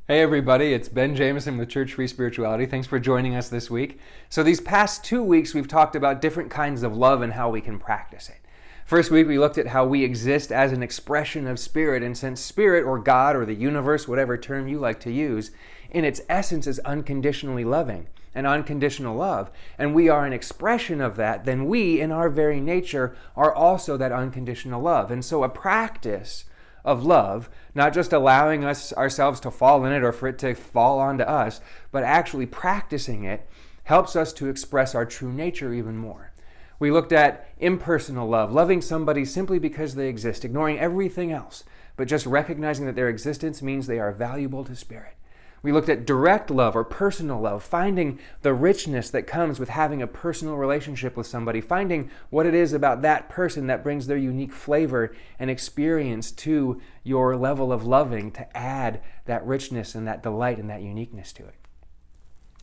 Hey everybody, it's Ben Jameson with Church Free Spirituality. Thanks for joining us this week. So these past 2 weeks we've talked about different kinds of love and how we can practice it. First week we looked at how we exist as an expression of spirit, and since spirit or God or the universe, whatever term you like to use, in its essence is unconditionally loving and unconditional love, and we are an expression of that, then we in our very nature are also that unconditional love. And so a practice of love, not just allowing us ourselves to fall in it or for it to fall onto us, but actually practicing it helps us to express our true nature even more. We looked at impersonal love, loving somebody simply because they exist, ignoring everything else, but just recognizing that their existence means they are valuable to spirit. We looked at direct love or personal love, finding the richness that comes with having a personal relationship with somebody, finding what it is about that person that brings their unique flavor and experience to your level of loving to add that richness and that delight and that uniqueness to it.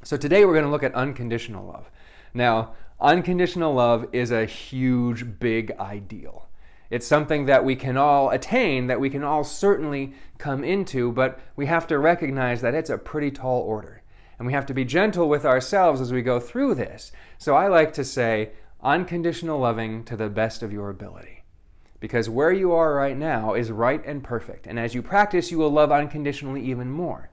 So today we're going to look at unconditional love. Now, unconditional love is a huge, big ideal. It's something that we can all attain, that we can all certainly come into, but we have to recognize that it's a pretty tall order. And we have to be gentle with ourselves as we go through this. So I like to say, unconditional loving to the best of your ability. Because where you are right now is right and perfect. And as you practice, you will love unconditionally even more.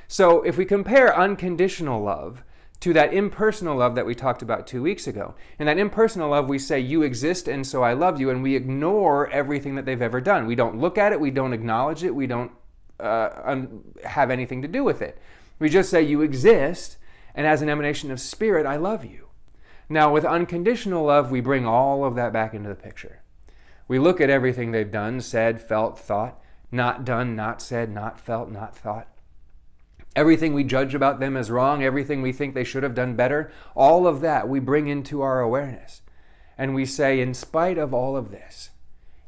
So if we compare unconditional love to that impersonal love that we talked about 2 weeks ago. In that impersonal love, we say, you exist and so I love you, and we ignore everything that they've ever done. We don't look at it, we don't acknowledge it, we don't have anything to do with it. We just say, you exist, and as an emanation of spirit, I love you. Now, with unconditional love, we bring all of that back into the picture. We look at everything they've done, said, felt, thought, not done, not said, not felt, not thought. Everything we judge about them as wrong, everything we think they should have done better, all of that we bring into our awareness. And we say, in spite of all of this,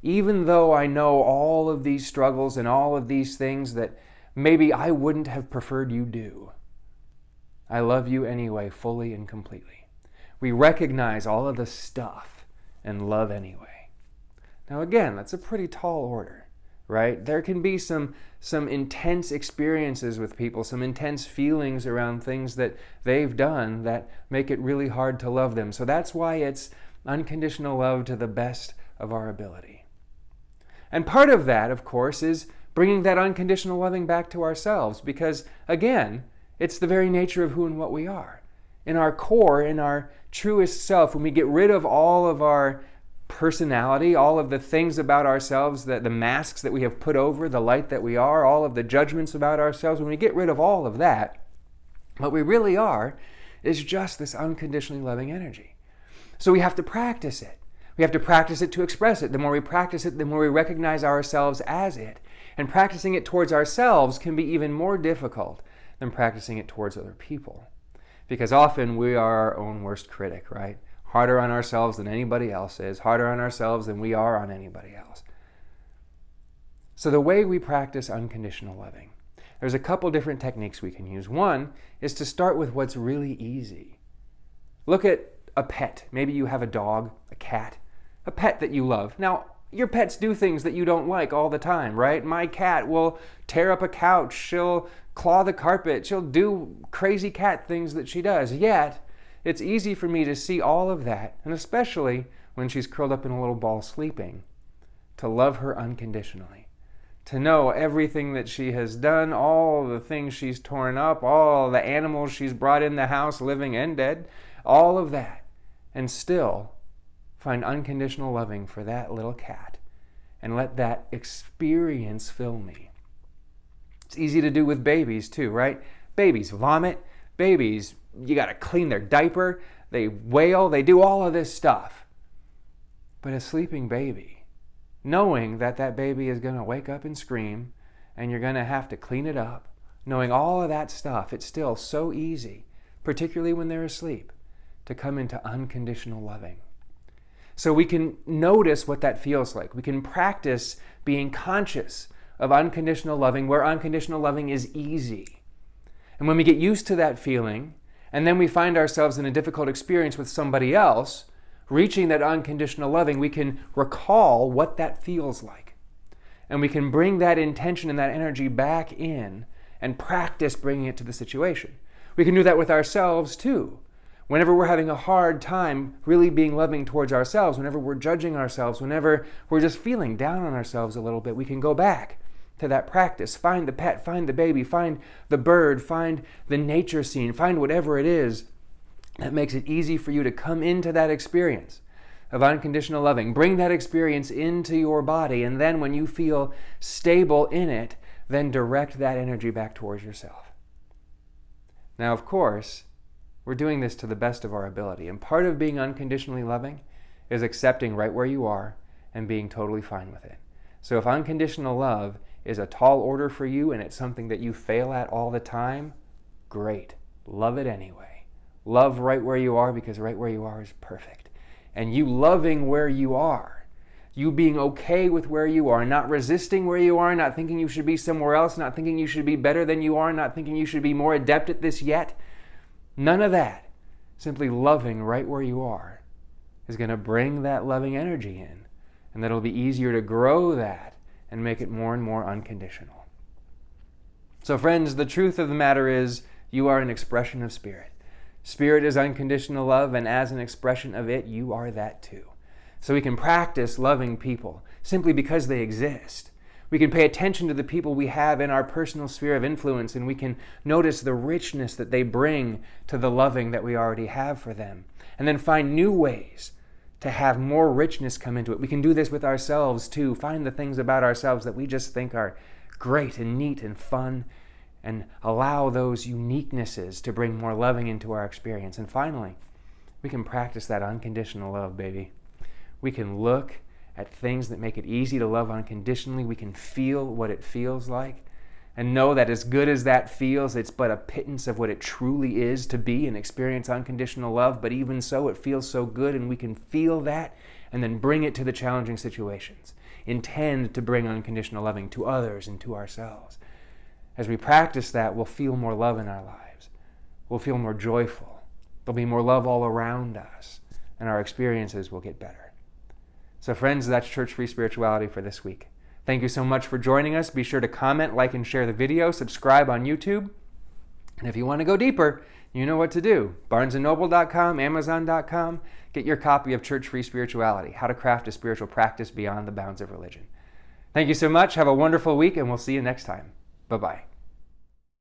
even though I know all of these struggles and all of these things that maybe I wouldn't have preferred you do, I love you anyway, fully and completely. We recognize all of the stuff and love anyway. Now again, that's a pretty tall order. Right? There can be some intense experiences with people, some intense feelings around things that they've done that make it really hard to love them. So that's why it's unconditional love to the best of our ability. And part of that, of course, is bringing that unconditional loving back to ourselves because, again, it's the very nature of who and what we are. In our core, in our truest self, when we get rid of all of our personality, all of the things about ourselves, the masks that we have put over the light that we are, all of the judgments about ourselves, when we get rid of all of that, what we really are is just this unconditionally loving energy. So we have to practice it. We have to practice it to express it. The more we practice it, the more we recognize ourselves as it. And practicing it towards ourselves can be even more difficult than practicing it towards other people. Because often we are our own worst critic, right? Harder on ourselves than anybody else is, harder on ourselves than we are on anybody else. So the way we practice unconditional loving, there's a couple different techniques we can use. One is to start with what's really easy. Look at a pet. Maybe you have a dog, a cat, a pet that you love. Now, your pets do things that you don't like all the time, right? My cat will tear up a couch, she'll claw the carpet, she'll do crazy cat things that she does. Yet, it's easy for me to see all of that, and especially when she's curled up in a little ball sleeping, to love her unconditionally. To know everything that she has done, all the things she's torn up, all the animals she's brought in the house, living and dead, all of that, and still find unconditional loving for that little cat, and let that experience fill me. It's easy to do with babies too, right? Babies vomit, babies, you got to clean their diaper, they wail, they do all of this stuff. But a sleeping baby, knowing that that baby is going to wake up and scream, and you're going to have to clean it up, knowing all of that stuff, it's still so easy, particularly when they're asleep, to come into unconditional loving. So we can notice what that feels like. We can practice being conscious of unconditional loving, where unconditional loving is easy. And when we get used to that feeling, and then we find ourselves in a difficult experience with somebody else, reaching that unconditional loving, we can recall what that feels like. And we can bring that intention and that energy back in and practice bringing it to the situation. We can do that with ourselves too. Whenever we're having a hard time really being loving towards ourselves, whenever we're judging ourselves, whenever we're just feeling down on ourselves a little bit, we can go back to that practice. Find the pet, find the baby, find the bird, find the nature scene, find whatever it is that makes it easy for you to come into that experience of unconditional loving. Bring that experience into your body, and then when you feel stable in it, then direct that energy back towards yourself. Now, of course, we're doing this to the best of our ability, and part of being unconditionally loving is accepting right where you are and being totally fine with it. So if unconditional love is a tall order for you and it's something that you fail at all the time, great. Love it anyway. Love right where you are, because right where you are is perfect. And you loving where you are, you being okay with where you are, not resisting where you are, not thinking you should be somewhere else, not thinking you should be better than you are, not thinking you should be more adept at this yet. None of that. Simply loving right where you are is going to bring that loving energy in, and that'll be easier to grow that and make it more and more unconditional. So friends, the truth of the matter is you are an expression of Spirit. Spirit is unconditional love, and as an expression of it, you are that too. So we can practice loving people simply because they exist. We can pay attention to the people we have in our personal sphere of influence, and we can notice the richness that they bring to the loving that we already have for them, and then find new ways to have more richness come into it. We can do this with ourselves too. Find the things about ourselves that we just think are great and neat and fun, and allow those uniquenesses to bring more loving into our experience. And finally, we can practice that unconditional love, baby. We can look at things that make it easy to love unconditionally. We can feel what it feels like and know that as good as that feels, it's but a pittance of what it truly is to be and experience unconditional love. But even so, it feels so good, and we can feel that and then bring it to the challenging situations. Intend to bring unconditional loving to others and to ourselves. As we practice that, we'll feel more love in our lives. We'll feel more joyful. There'll be more love all around us, and our experiences will get better. So friends, that's Church Free Spirituality for this week. Thank you so much for joining us. Be sure to comment, like, and share the video. Subscribe on YouTube. And if you want to go deeper, you know what to do. BarnesandNoble.com, Amazon.com. Get your copy of Church Free Spirituality, How to Craft a Spiritual Practice Beyond the Bounds of Religion. Thank you so much. Have a wonderful week, and we'll see you next time. Bye-bye.